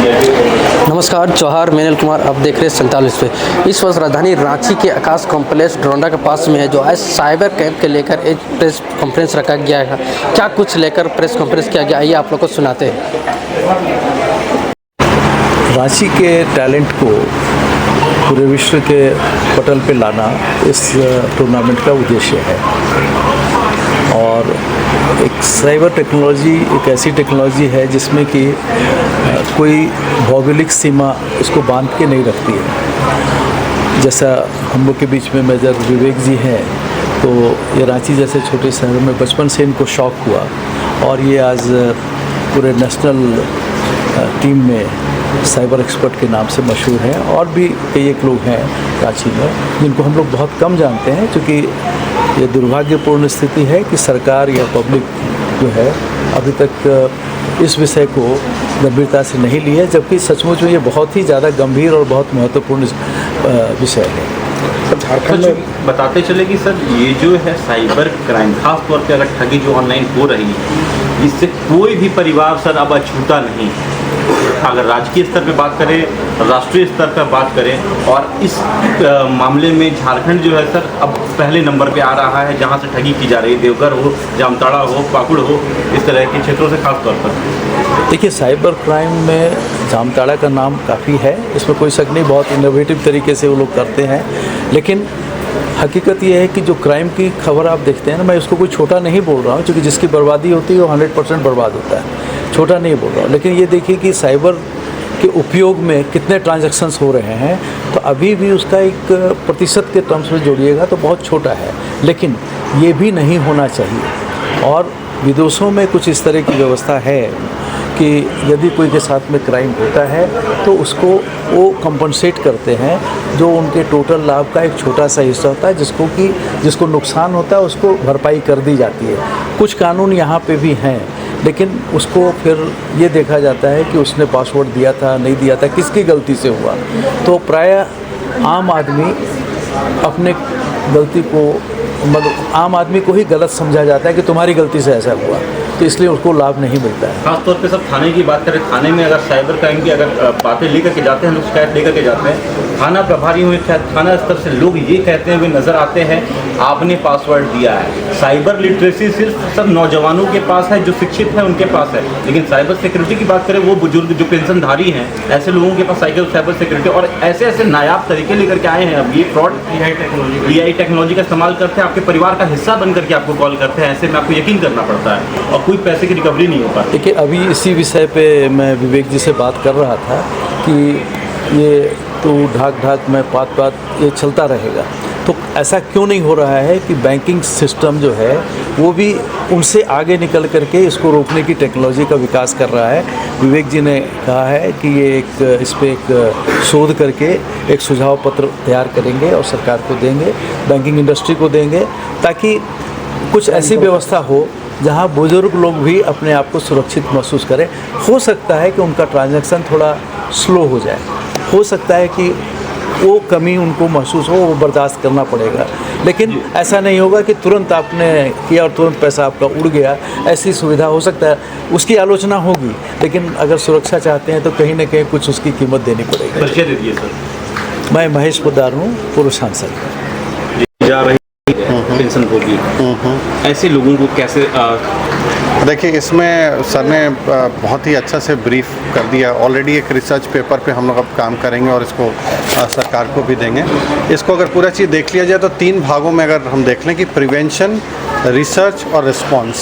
नमस्कार, जौहर मैनल कुमार, आप देख रहे हैं 47 पे। इस वक्त राजधानी रांची के आकाश कॉम्प्लेक्स ड्रोंडा के पास में है, जो आज साइबर कैंप के लेकर एक प्रेस कॉन्फ्रेंस रखा गया है। क्या कुछ लेकर प्रेस कॉन्फ्रेंस किया गया, आइए आप लोग को सुनाते हैं। रांची के टैलेंट को पूरे विश्व के पटल पे लाना इस टूर्नामेंट का उद्देश्य है। और एक साइबर टेक्नोलॉजी एक ऐसी टेक्नोलॉजी है जिसमें कि कोई भौगोलिक सीमा इसको बांध के नहीं रखती है। जैसा हम लोग के बीच में मेजर विवेक जी हैं, तो ये रांची जैसे छोटे शहर में बचपन से इनको शौक़ हुआ और ये आज पूरे नेशनल टीम में साइबर एक्सपर्ट के नाम से मशहूर हैं। और भी कई एक लोग हैं रांची में जिनको हम लोग बहुत कम जानते हैं, क्योंकि ये दुर्भाग्यपूर्ण स्थिति है कि सरकार या पब्लिक जो है अभी तक इस विषय को गंभीरता से नहीं ली है, जबकि सचमुच में ये बहुत ही ज़्यादा गंभीर और बहुत महत्वपूर्ण विषय है। झारखंड में बताते चले कि सर ये जो है साइबर क्राइम, खास तौर पे अगर ठगी जो ऑनलाइन हो रही है, इससे कोई भी परिवार सर अब अछूता नहीं। अगर राजकीय स्तर पे बात करें, राष्ट्रीय स्तर पर बात करें, और इस मामले में झारखंड जो है सर अब पहले नंबर पे आ रहा है जहां से ठगी की जा रही है। देवघर हो, जामताड़ा हो, पाकुड़ हो, इस तरह के क्षेत्रों से खास तौर पर। देखिए, साइबर क्राइम में जामताड़ा का नाम काफ़ी है, इसमें कोई शक नहीं। बहुत इनोवेटिव तरीके से वो लोग करते हैं। लेकिन हकीकत ये है कि जो क्राइम की खबर आप देखते हैं ना, मैं उसको कोई छोटा नहीं बोल रहा हूँ, क्योंकि जिसकी बर्बादी होती है वो 100% बर्बाद होता है, छोटा नहीं बोल रहा हूँ। लेकिन ये देखिए कि साइबर के उपयोग में कितने ट्रांजैक्शंस हो रहे हैं, तो अभी भी उसका एक प्रतिशत के टर्म्स में जोड़िएगा तो बहुत छोटा है। लेकिन ये भी नहीं होना चाहिए। और विदेशों में कुछ इस तरह की व्यवस्था है कि यदि कोई के साथ में क्राइम होता है तो उसको वो कंपनसेट करते हैं, जो उनके टोटल लाभ का एक छोटा सा हिस्सा होता है, जिसको नुकसान होता है उसको भरपाई कर दी जाती है। कुछ कानून यहाँ पे भी हैं, लेकिन उसको फिर ये देखा जाता है कि उसने पासवर्ड दिया था, नहीं दिया था, किसकी गलती से हुआ। तो प्रायः आम आदमी अपने गलती को, मतलब आम आदमी को ही गलत समझा जाता है कि तुम्हारी गलती से ऐसा हुआ, तो इसलिए उसको लाभ नहीं मिलता है। खास तौर पे सब थाने की बात करें, थाने में अगर साइबर क्राइम की अगर बातें लेकर के जाते हैं, लोग शिकायत लेकर के जाते हैं, थाना प्रभारी हुए, थाना स्तर से लोग ये कहते हुए नज़र आते हैं आपने पासवर्ड दिया है। साइबर लिटरेसी सिर्फ सब नौजवानों के पास है, जो शिक्षित हैं उनके पास है, लेकिन साइबर सिक्योरिटी की बात करें, वो बुजुर्ग जो पेंशनधारी हैं, ऐसे लोगों के पास साइबर सिक्योरिटी और ऐसे ऐसे नायाब तरीके लेकर के आए हैं। अब ये फ्रॉड AI टेक्नोलॉजी का इस्तेमाल करते हैं, आपके परिवार का हिस्सा बन करके आपको कॉल करते हैं। ऐसे में आपको यकीन करना पड़ता है और कोई पैसे की रिकवरी नहीं हो पाती। देखिए, अभी इसी विषय पे मैं विवेक जी से बात कर रहा था कि ये तो ढाक में पात ये चलता रहेगा, तो ऐसा क्यों नहीं हो रहा है कि बैंकिंग सिस्टम जो है वो भी उनसे आगे निकल करके इसको रोकने की टेक्नोलॉजी का विकास कर रहा है। विवेक जी ने कहा है कि ये इस पर एक शोध करके एक सुझाव पत्र तैयार करेंगे और सरकार को देंगे, बैंकिंग इंडस्ट्री को देंगे, ताकि कुछ ऐसी व्यवस्था हो जहां बुजुर्ग लोग भी अपने आप को सुरक्षित महसूस करें। हो सकता है कि उनका ट्रांजैक्शन थोड़ा स्लो हो जाए, हो सकता है कि वो कमी उनको महसूस हो, वो बर्दाश्त करना पड़ेगा। लेकिन ऐसा नहीं होगा कि तुरंत आपने किया और तुरंत पैसा आपका उड़ गया। ऐसी सुविधा हो सकता है, उसकी आलोचना होगी, लेकिन अगर सुरक्षा चाहते हैं तो कहीं ना कहीं कुछ उसकी कीमत देनी पड़ेगी। परिचय दे दिए सर। मैं महेश पोद्दार हूँ, पूर्व सांसद। जा रही पेंशन होगी, ऐसे लोगों को कैसे देखिए, इसमें सर ने बहुत ही अच्छा से ब्रीफ कर दिया। ऑलरेडी एक रिसर्च पेपर पे हम लोग अब काम करेंगे और इसको सरकार को भी देंगे। इसको अगर पूरा चीज़ देख लिया जाए तो 3 भागों में अगर हम देख लें कि प्रिवेंशन, रिसर्च और रिस्पॉन्स।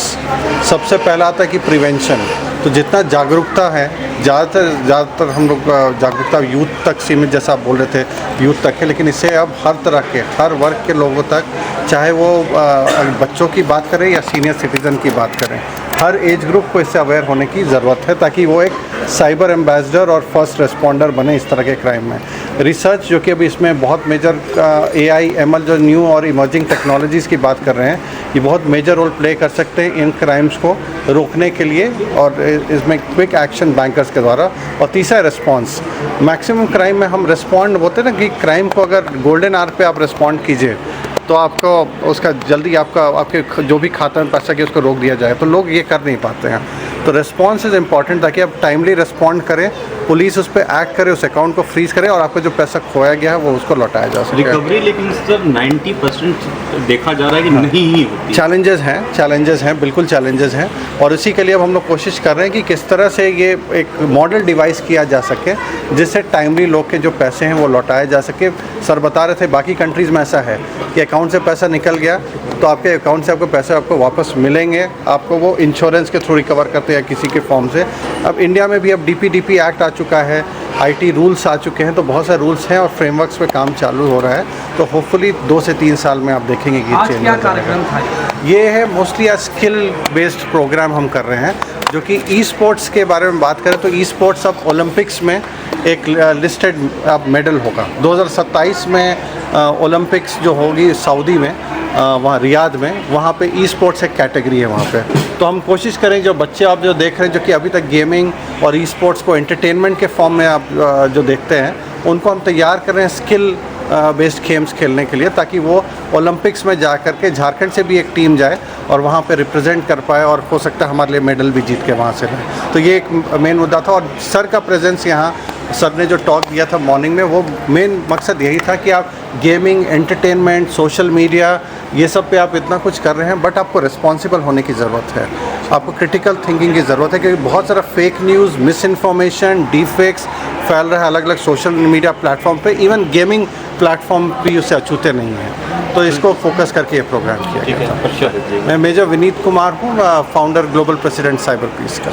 सबसे पहला आता है कि प्रिवेंशन। तो जितना जागरूकता है, ज़्यादातर हम लोग जागरूकता यूथ तक सीमित, जैसा आप बोल रहे थे, यूथ तक है, लेकिन इसे अब हर तरह के, हर वर्ग के लोगों तक, चाहे वो बच्चों की बात करें या सीनियर सिटीज़न की बात करें, हर एज ग्रुप को इससे अवेयर होने की ज़रूरत है, ताकि वो एक साइबर एम्बेसडर और फर्स्ट रिस्पॉन्डर बने इस तरह के क्राइम में। रिसर्च, जो कि अभी इसमें बहुत मेजर AI ML जो न्यू और इमर्जिंग टेक्नोलॉजीज़ की बात कर रहे हैं, ये बहुत मेजर रोल प्ले कर सकते हैं इन क्राइम्स को रोकने के लिए, और इसमें क्विक एक्शन बैंकर्स के द्वारा। और तीसरा रिस्पॉन्स। मैक्सिमम क्राइम में हम रिस्पॉन्ड बोलते हैं ना, कि क्राइम को अगर गोल्डन आवर पे आप रिस्पॉन्ड कीजिए तो आपको उसका जल्दी आपके जो भी खाता में पैसा कि उसको रोक दिया जाए, तो लोग ये कर नहीं पाते हैं। तो रिस्पॉन्स इज़ इम्पॉर्टेंट, ताकि आप टाइमली रिस्पॉन्ड करें पुलिस उस पर एक्ट करे, उस अकाउंट को फ्रीज करे और आपका जो पैसा खोया गया है वो उसको लौटाया जा सके। रिकवरी लेकिन सर 90% देखा जा रहा है कि नहीं ही होती। चैलेंजेस हैं, बिल्कुल चैलेंजेस हैं, और इसी के लिए अब हम लोग कोशिश कर रहे हैं कि किस तरह से ये एक मॉडल डिवाइस किया जा सके जिससे टाइमली लोग के जो पैसे हैं वो लौटाए जा सके। सर बता रहे थे बाकी कंट्रीज़ में ऐसा है कि अकाउंट से पैसा निकल गया तो आपके अकाउंट से आपको पैसे आपको वापस मिलेंगे, आपको वो इंश्योरेंस के थ्रू रिकवर करते हैं किसी के फॉर्म से। अब इंडिया में भी अब DPDP एक्ट आ चुका है, IT रूल्स आ चुके हैं, तो बहुत सारे रूल्स हैं और फ्रेमवर्क्स पे काम चालू हो रहा है। तो होपफुली 2 से 3 साल में आप देखेंगे कि आज चेंज क्या हो जाएगा। कार्यक्रम था? ये है मोस्टली स्किल बेस्ड प्रोग्राम हम कर रहे हैं, जो कि ई स्पोर्ट्स के बारे में बात करें तो ई स्पोर्ट्स अब ओलंपिक्स में एक लिस्टेड अब मेडल होगा। 2027 में ओलंपिक्स जो होगी सऊदी में, वहाँ रियाद में, वहाँ पे ई स्पोर्ट्स एक कैटेगरी है वहाँ पे। तो हम कोशिश करें जो बच्चे आप जो देख रहे हैं जो कि अभी तक गेमिंग और ई स्पोर्ट्स को एंटरटेनमेंट के फॉर्म में आप जो देखते हैं, उनको हम तैयार कर रहे हैं स्किल बेस्ड गेम्स खेलने के लिए, ताकि वो ओलंपिक्स में जा कर के झारखंड से भी एक टीम जाए और वहाँ पे रिप्रेजेंट कर पाए और हो सकता है हमारे लिए मेडल भी जीत के वहाँ से लाए। तो ये एक मेन मुद्दा था और सर का प्रेजेंस यहाँ, सर ने जो टॉक दिया था मॉर्निंग में, वो मेन मकसद यही था कि आप गेमिंग, एंटरटेनमेंट, सोशल मीडिया, ये सब पे आप इतना कुछ कर रहे हैं, बट आपको रिस्पॉन्सिबल होने की ज़रूरत है, आपको क्रिटिकल थिंकिंग की ज़रूरत है, क्योंकि बहुत सारा fake news, miss information, deepfakes फैल रहा है अलग अलग सोशल मीडिया प्लेटफॉर्म पे, इवन गेमिंग प्लेटफॉर्म भी उससे अछूते नहीं हैं। तो इसको फोकस करके ये प्रोग्राम किया गया था। मैं मेजर विनीत कुमार हूँ, founder global president cyber peace का।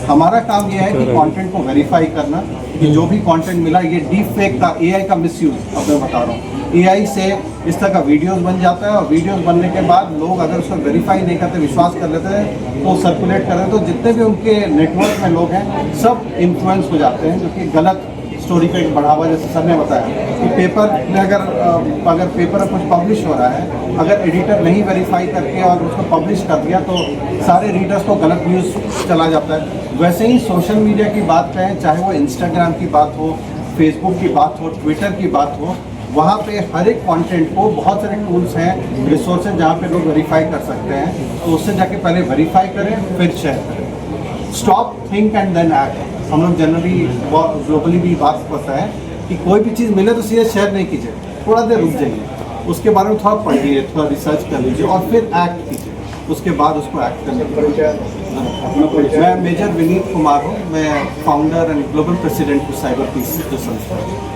हमारा काम ये है कि कंटेंट को वेरीफाई करना कि जो भी कंटेंट मिला, ये डीप फेक का, AI का मिसयूज, अब मैं बता रहा हूँ, AI से इस तरह का वीडियोस बन जाता है और वीडियोस बनने के बाद लोग अगर उसको वेरीफाई नहीं करते, विश्वास कर लेते हैं तो सर्कुलेट कर रहे हैं, तो जितने भी उनके नेटवर्क में लोग हैं सब इन्फ्लुएंस हो जाते हैं, जो कि गलत स्टोरी का एक बढ़ावा, जैसे सर ने बताया कि पेपर में अगर पेपर में कुछ पब्लिश हो रहा है, अगर एडिटर नहीं वेरीफाई करके और उसको पब्लिश कर दिया तो सारे रीडर्स को गलत न्यूज़ चला जाता है। वैसे ही सोशल मीडिया की बात करें, चाहे वो इंस्टाग्राम की बात हो, फेसबुक की बात हो, ट्विटर की बात हो, वहाँ पे हर एक कंटेंट को बहुत सारे टूल्स हैं, रिसोर्सेज जहाँ पे लोग वेरीफाई कर सकते हैं, तो उससे जाके पहले वेरीफाई करें फिर शेयर करें। Stop, think and then act. हम लोग जनरली ग्लोबली भी बात करता है कि कोई भी चीज़ मिले तो सीधे शेयर नहीं कीजिए, थोड़ा देर रुक जाइए, उसके बारे में थोड़ा पढ़िए, थोड़ा रिसर्च कर लीजिए और फिर एक्ट कीजिए, उसके बाद उसको एक्ट करने कीजिए। मैं मेजर विनीत कुमार हूँ, मैं founder and global president to cyber peace जो संस्था है।